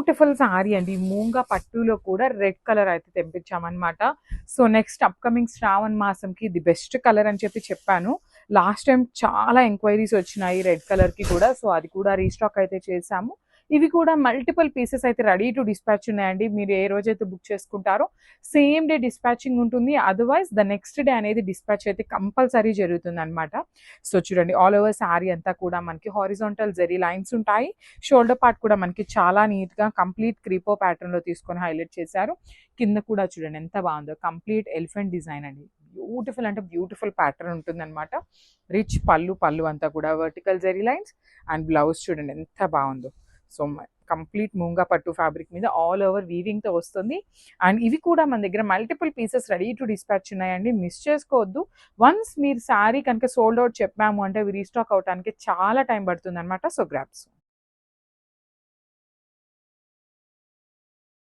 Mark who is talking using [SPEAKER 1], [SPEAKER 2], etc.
[SPEAKER 1] Beautiful sorry అండి. మూంగా పట్టులో కూడా రెడ్ కలర్ అయితే తెప్పించామన్నమాట. సో నెక్స్ట్ అప్కమింగ్ శ్రావణ మాసంకి ఇది బెస్ట్ కలర్ అని చెప్పాను. లాస్ట్ టైం చాలా ఎంక్వైరీస్ వచ్చినాయి రెడ్ కలర్కి కూడా. సో అది కూడా రీస్టాక్ అయితే చేశాము. ఇవి కూడా మల్టిపుల్ పీసెస్ అయితే రెడీ టు డిస్పాచ్ ఉన్నాయండి. మీరు ఏ రోజైతే బుక్ చేసుకుంటారో సేమ్ డే డిస్పాచింగ్ ఉంటుంది. అదర్వైజ్ ద నెక్స్ట్ డే అనేది డిస్పాచ్ అయితే కంపల్సరీ జరుగుతుంది అనమాట. సో చూడండి, ఆల్ ఓవర్ శారీ అంతా కూడా మనకి హారిజాంటల్ జెరీ లైన్స్ ఉంటాయి. షోల్డర్ పార్ట్ కూడా మనకి చాలా నీట్గా కంప్లీట్ క్రీపో ప్యాటర్న్లో తీసుకొని హైలైట్ చేశారు. కింద కూడా చూడండి ఎంత బాగుందో, కంప్లీట్ ఎలిఫెంట్ డిజైన్ అండి. బ్యూటిఫుల్ అంటే బ్యూటిఫుల్ ప్యాటర్న్ ఉంటుంది అనమాట. రిచ్ పళ్ళు అంతా కూడా vertical zari lines and blouse చూడండి ఎంత బాగుందో. సో కంప్లీట్ మూంగా పట్టు ఫ్యాబ్రిక్ మీద ఆల్ ఓవర్ వీవింగ్తో వస్తుంది. అండ్ ఇవి కూడా మన దగ్గర multiple pieces ready to dispatch ఉన్నాయండి. మిస్ చేసుకోవద్దు. వన్స్ మీరు శారీ కనుక సోల్డ్ అవుట్ చెప్పాము అంటే రీస్టాక్ అవడానికి చాలా టైం పడుతుంది అనమాట. So grabs.